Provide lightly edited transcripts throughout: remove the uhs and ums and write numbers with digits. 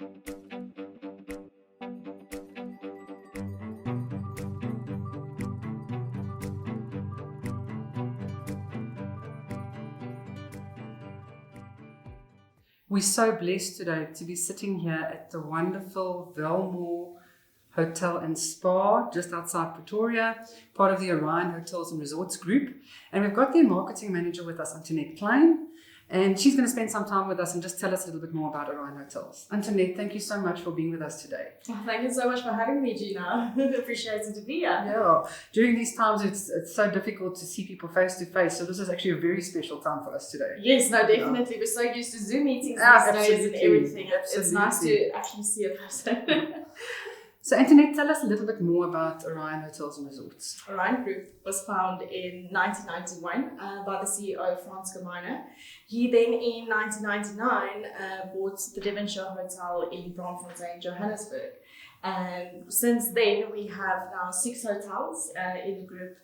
We're so blessed today to be sitting here at the wonderful Velmore Hotel and Spa just outside Pretoria, part of the Orion Hotels and Resorts group. And we've got their marketing manager with us, Antoinette Kleyn, and she's going to spend some time with us and just tell us a little bit more about Orion Hotels. Antoinette, thank you so much for being with us today. Oh, thank you so much for having me, Jeana. Appreciated to be here. Yeah, during these times it's so difficult to see people face to face, so this is actually a very special time for us today. Yes, no, definitely. We're so used to Zoom meetings these days and everything. Absolutely. It's nice to actually see a person. So Antoinette, tell us a little bit more about Orion Hotels and Resorts. Orion Group was founded in 1991 by the CEO, Frans Gemeiner. He then in 1999 bought the Devonshire Hotel in Braamfontein, Johannesburg. And since then we have now 6 hotels in the group,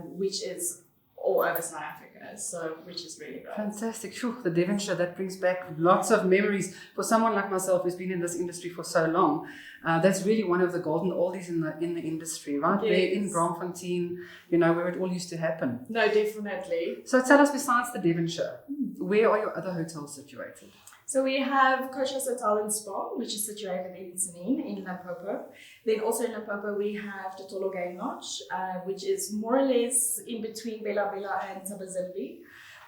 which is all over South Africa, so which is really great. Fantastic. Sure, the Devonshire, that brings back lots of memories for someone like myself who's been in this industry for so long. That's really one of the golden oldies in the industry, right? Yes. There in Braamfontein, where it all used to happen. No, definitely. So tell us, besides the Devonshire, where are your other hotels situated? So we have Coachhouse Hotel and Spa, which is situated in Senin, in Limpopo. Then also in Limpopo we have the Tolo Game Lodge, which is more or less in between Bella Bella and Tabazimbi.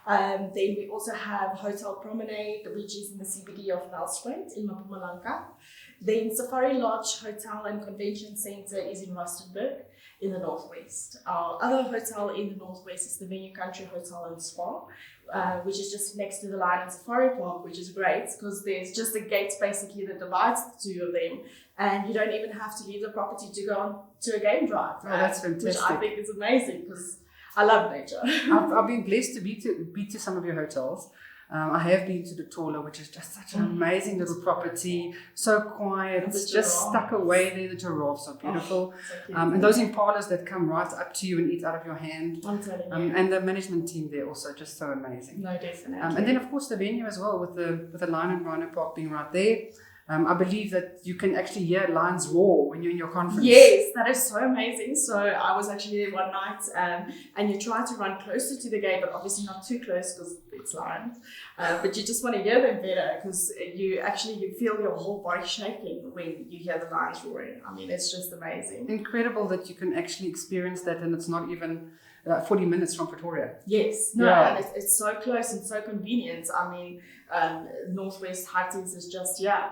Then we also have Hotel Promenade, which is in the CBD of Nelspruit in Mpumalanga. Then Safari Lodge Hotel and Convention Centre is in Rustenburg in the northwest. Our other hotel in the northwest is the Venue Country Hotel and Spa, which is just next to the Lion Safari Park, which is great because there's just a gate basically that divides the two of them, and you don't even have to leave the property to go on to a game drive. Oh, that's fantastic. Which I think is amazing because I love nature. I've been blessed to be to some of your hotels. I have been to the Tola, which is just such an amazing little property, so quiet, it's just stuck away there. The giraffes are beautiful. So and those impalas that come right up to you and eat out of your hand. I'm telling you. And the management team there also just so amazing. No, definitely. And then of course the venue as well, with the Lion and Rhino Park being right there. I believe that you can actually hear lions roar when you're in your conference. Yes, that is so amazing. So I was actually there one night, and you try to run closer to the gate, but obviously not too close because it's lions. But you just want to hear them better because you feel your whole body shaking when you hear the lions roaring. I mean, it's just amazing. Incredible that you can actually experience that, and it's not even 40 minutes from Pretoria. Yes, no, yeah. And it's so close and so convenient. I mean, Northwest Heights is just here.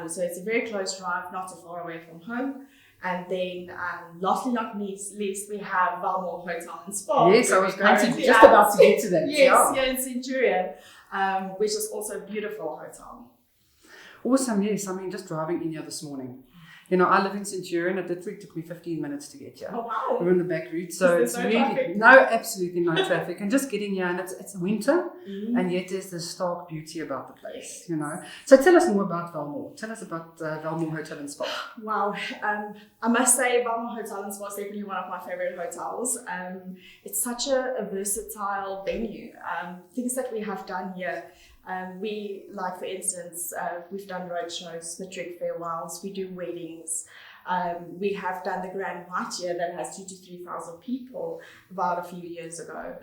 So it's a very close drive, not too far away from home. And then, lastly not least, we have Velmorè Hotel and Spa. Yes, I was just about to get to that. Yes, here in Centurion, which is also a beautiful hotel. Awesome, yes. I mean, just driving in here this morning. I live in Centurion. It literally took me 15 minutes to get here. Oh, wow. We're in the back route, so it's no really traffic? No, absolutely no traffic. And just getting here, and it's winter, and yet there's this stark beauty about the place. So tell us more about Velmore. Tell us about Velmorè Hotel and Spa. Wow, I must say Velmorè Hotel and Spa is definitely one of my favorite hotels. It's such a versatile venue. Things that we have done here. We, like for instance, we've done road shows, matric farewells, we do weddings. We have done the Grande here that has 2,000 to 3,000 people about a few years ago.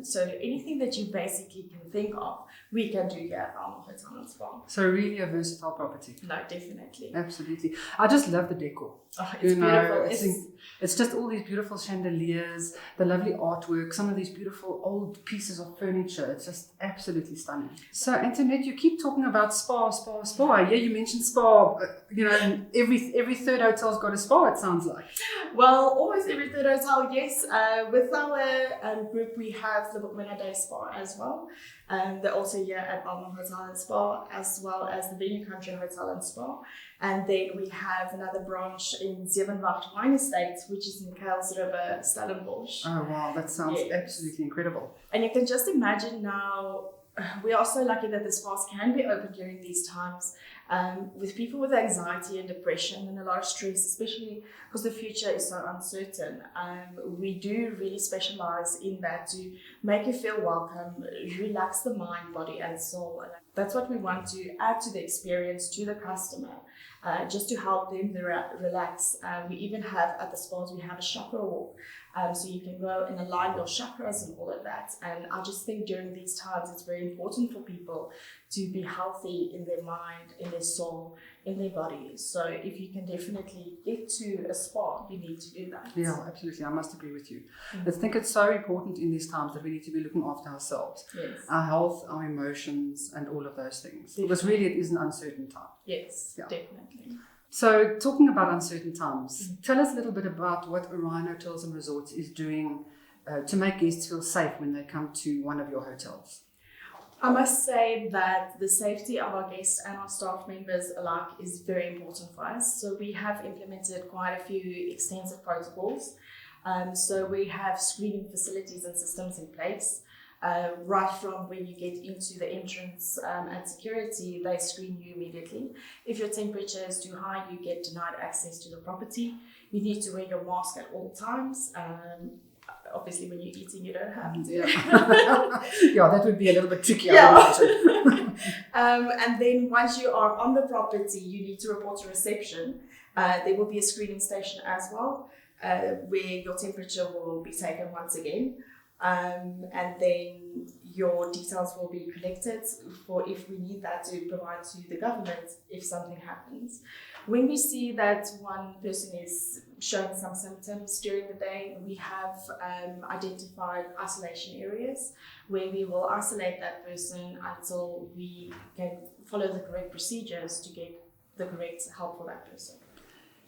So anything that you basically can think of, we can do here at Velmorè Hotel and Spa. So really a versatile property. No, definitely. Absolutely. I just love the decor. Oh, it's beautiful. It's just all these beautiful chandeliers, the lovely artwork, some of these beautiful old pieces of furniture. It's just absolutely stunning. So Antoinette, you keep talking about spa. Yeah, you mentioned spa. Every third hotel's got a spa, it sounds like. Well, almost every third hotel, yes. With our group, we have the Velmoré Spa as well. They're also here at Velmorè Hotel and Spa, as well as the Venue Country Hotel and Spa. And then we have another branch in Zevenwacht Wine Estates, which is in Kuilsriver, Stellenbosch. Oh wow, that sounds absolutely incredible. And you can just imagine now, we are so lucky that the spas can be open during these times. With people with anxiety and depression and a lot of stress, especially because the future is so uncertain, we do really specialize in that to make you feel welcome, relax the mind, body and soul. That's what we want to add to the experience to the customer, just to help them relax. We even have at the spas, we have a chakra walk. So you can go and align your chakras and all of that. And I just think during these times, it's very important for people to be healthy in their mind, in their soul, in their body. So if you can definitely get to a spa, you need to do that. Yeah, absolutely. I must agree with you. I think it's so important in these times that we need to be looking after ourselves, our health, our emotions, and all of those things. Because really it is an uncertain time. Yes, definitely. So talking about uncertain times, tell us a little bit about what Orion Hotels and Resorts is doing to make guests feel safe when they come to one of your hotels. I must say that the safety of our guests and our staff members alike is very important for us. So we have implemented quite a few extensive protocols. So we have screening facilities and systems in place. Right from when you get into the entrance and security, they screen you immediately. If your temperature is too high, you get denied access to the property. You need to wear your mask at all times. Obviously, when you're eating, you don't have to. Yeah, that would be a little bit tricky. Yeah. And then once you are on the property, you need to report to reception. There will be a screening station as well, where your temperature will be taken once again. And then your details will be collected for if we need that to provide to the government if something happens. When we see that one person is showing some symptoms during the day, we have identified isolation areas where we will isolate that person until we can follow the correct procedures to get the correct help for that person.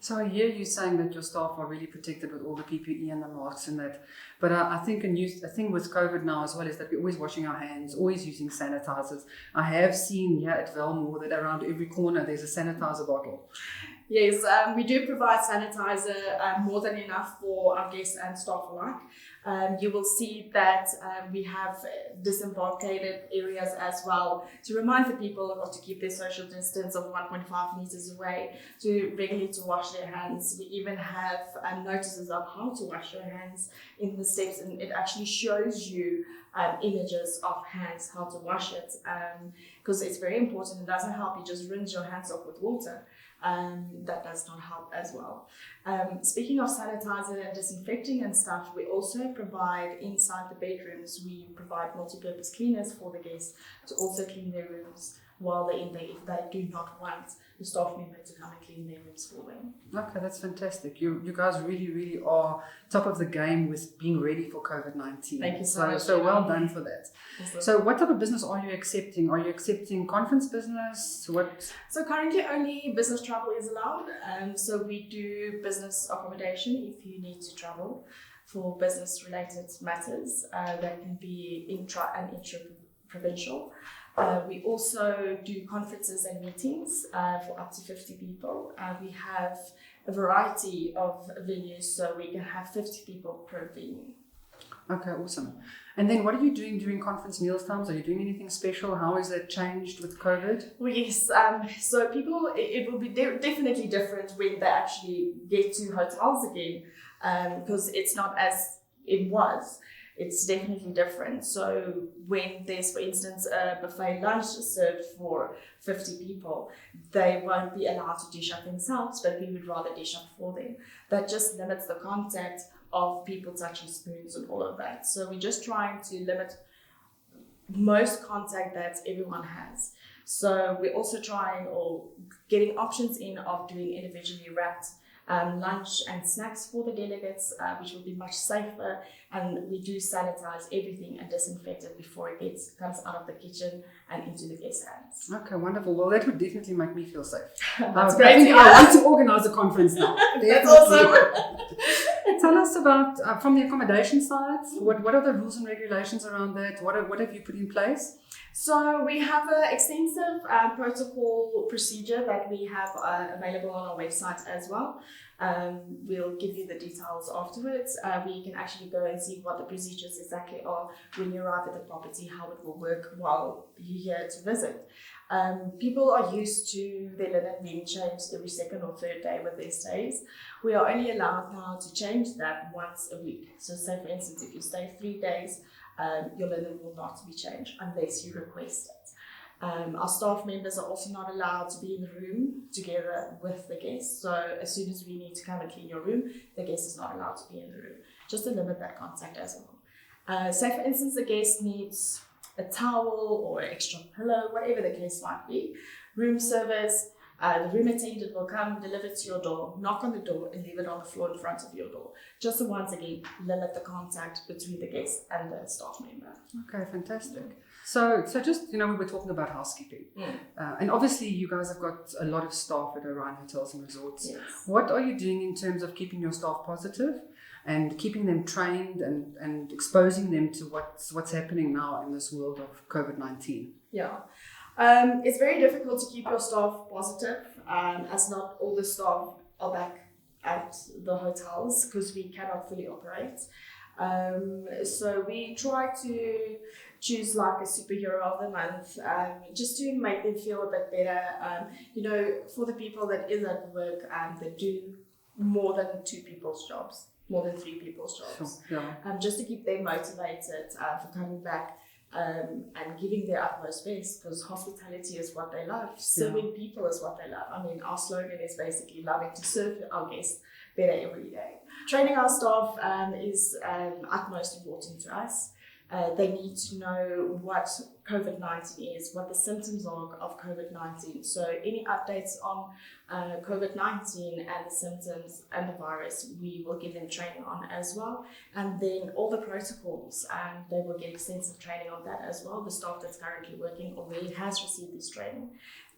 So I hear you saying that your staff are really protected with all the PPE and the masks and that. But I think a thing with COVID now as well is that we're always washing our hands, always using sanitizers. I have seen here at Velmore that around every corner there's a sanitizer bottle. Yes, we do provide sanitizer more than enough for our guests and staff alike. You will see that we have disembarcated areas as well to remind the people to keep their social distance of 1.5 meters away, to regularly to wash their hands. We even have notices of how to wash your hands in the steps, and it actually shows you images of hands, how to wash it, because it's very important. It doesn't help you just rinse your hands off with water. That does not help as well. Speaking of sanitizer and disinfecting and stuff, we also provide inside the bedrooms, we provide multi-purpose cleaners for the guests to also clean their rooms while they're in there if they do not want the staff member to come and clean their rooms for them. Okay, that's fantastic. You guys really are top of the game with being ready for COVID-19. Thank you so much. So well done for that. Awesome. So what type of business are you accepting? Are you accepting conference business? So currently only business travel is allowed. So we do business accommodation if you need to travel for business related matters. That can be intra and intra-provincial. We also do conferences and meetings for up to 50 people. We have a variety of venues, so we can have 50 people per venue. Okay, awesome. And then what are you doing during conference meals times? Are you doing anything special? How has that changed with COVID? Well, yes. So people, it will be definitely different when they actually get to hotels again, because it's not as it was. It's definitely different. So when there's, for instance, a buffet lunch served for 50 people, they won't be allowed to dish up themselves, but we would rather dish up for them. That just limits the contact of people touching spoons and all of that. So we're just trying to limit most contact that everyone has. So we're also trying or getting options in of doing individually wrapped lunch and snacks for the delegates, which will be much safer, and we do sanitize everything and disinfect it before it comes out of the kitchen and into the guest hands. Okay, wonderful. Well, that would definitely make me feel safe. That's great. I want to organize a conference now. That's awesome. Tell us about, from the accommodation side, what are the rules and regulations around that? What have you put in place? So we have an extensive protocol procedure that we have available on our website as well. We'll give you the details afterwards. We can actually go and see what the procedures exactly are when you arrive at the property, how it will work while you're here to visit. People are used to their linen being changed every second or third day with their stays. We are only allowed now to change that once a week. So say for instance, if you stay 3 days, your linen will not be changed unless you request it. Our staff members are also not allowed to be in the room together with the guests. So as soon as we need to come and clean your room, the guest is not allowed to be in the room, just to limit that contact as well. Say for instance, the guest needs a towel or an extra pillow, whatever the case might be. Room service, the room attendant will come, deliver to your door, knock on the door, and leave it on the floor in front of your door. Just to once again limit the contact between the guest and the staff member. Okay, fantastic. So just, we were talking about housekeeping. And obviously you guys have got a lot of staff at Orion Hotels and Resorts. Yes. What are you doing in terms of keeping your staff positive and keeping them trained and exposing them to what's happening now in this world of COVID-19? Yeah. It's very difficult to keep your staff positive, as not all the staff are back at the hotels because we cannot fully operate. So we try to choose like a superhero of the month, just to make them feel a bit better. For the people that is at work, that do more than 2 people's jobs, more than 3 people's jobs. Sure, yeah. Just to keep them motivated for coming back. And giving their utmost best, because hospitality is what they love. Serving people is what they love. I mean, our slogan is basically loving to serve our guests better every day. Training our staff is utmost important to us. They need to know what COVID-19 is, what the symptoms are of COVID-19. So any updates on COVID-19 and the symptoms and the virus, we will give them training on as well. And then all the protocols, they will get extensive training on that as well. The staff that's currently working already has received this training.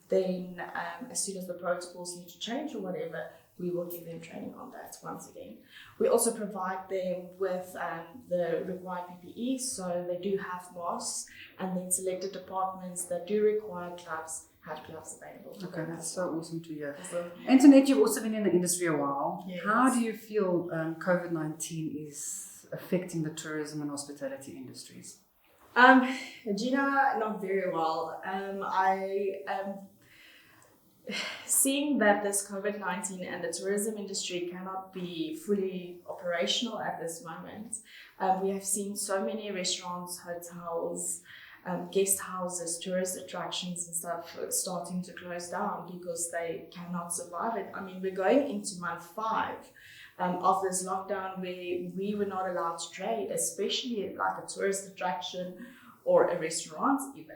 Then as soon as the protocols need to change or whatever, we will give them training on that once again. We also provide them with the required PPE, so they do have masks, and then selected departments that do require gloves have gloves available. Okay, that's so awesome to hear. So, Antoinette, you've also been in the industry a while. Yes. How do you feel COVID-19 is affecting the tourism and hospitality industries? Jeana, not very well. I am seeing that this COVID-19 and the tourism industry cannot be fully operational at this moment. We have seen so many restaurants, hotels, guest houses, tourist attractions and stuff starting to close down because they cannot survive it. I mean, we're going into month 5 of this lockdown where we were not allowed to trade, especially like a tourist attraction or a restaurant even.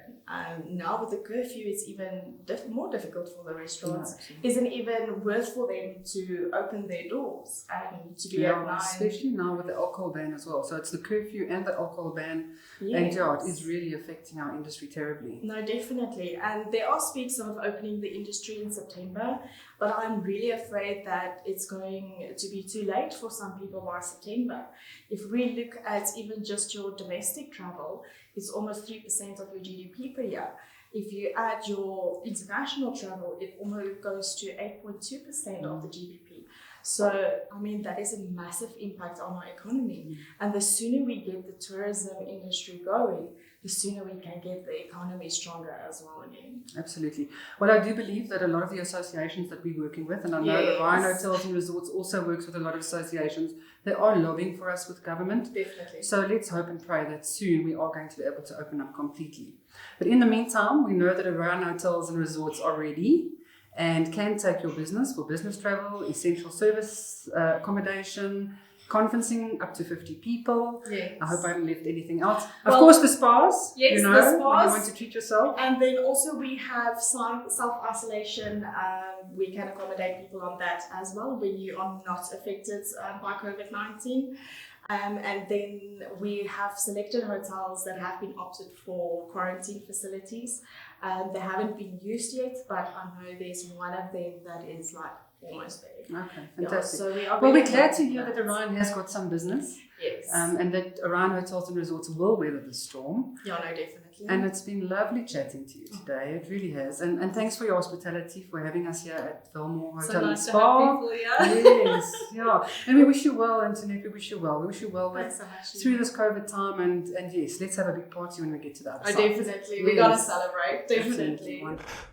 Now with the curfew, it's even more difficult for the restaurants. Yeah, isn't even worth for them to open their doors and to be at 9. Especially now with the alcohol ban as well. So it's the curfew and the alcohol ban. Yes. And it is really affecting our industry terribly. No, definitely. And there are speaks of opening the industry in September, but I'm really afraid that it's going to be too late for some people by September. If we look at even just your domestic travel, it's almost 3% of your GDP per year. If you add your international travel, it almost goes to 8.2% of the GDP. So, I mean, that is a massive impact on our economy. And the sooner we get the tourism industry going, the sooner we can get the economy stronger as well again. Absolutely. Well, I do believe that a lot of the associations that we're working with, and I know Yes. Orion Hotels and Resorts also works with a lot of associations, they are lobbying for us with government. Definitely. So let's hope and pray that soon we are going to be able to open up completely. But in the meantime, we know that Orion Hotels and Resorts are ready and can take your business for business travel, essential service accommodation, conferencing up to 50 people. Yes. I hope I haven't left anything else. Well, of course, the spas. yes, the when spas. you want to treat yourself. And then also we have self-isolation. We can accommodate people on that as well when you are not affected by COVID-19. And then we have selected hotels that have been opted for quarantine facilities. They haven't been used yet, but I know there's one of them that is like almost there. Okay, fantastic. Yeah, so we're really glad to happy hear with that Orion has got some business. Yes. And that Orion Hotels and Resorts will weather the storm. Yeah, no, definitely. And it's been lovely chatting to you today. It really has. And thanks for your hospitality, for having us here at Velmore Hotel nice Spa. to have people here. Yes, yeah. And we wish you well, Antoinette. We wish you well. We wish you well Thanks so much. through this COVID time. And yes, let's have a big party when we get to the other Oh, side. definitely. We gotta celebrate. Definitely. Wonderful.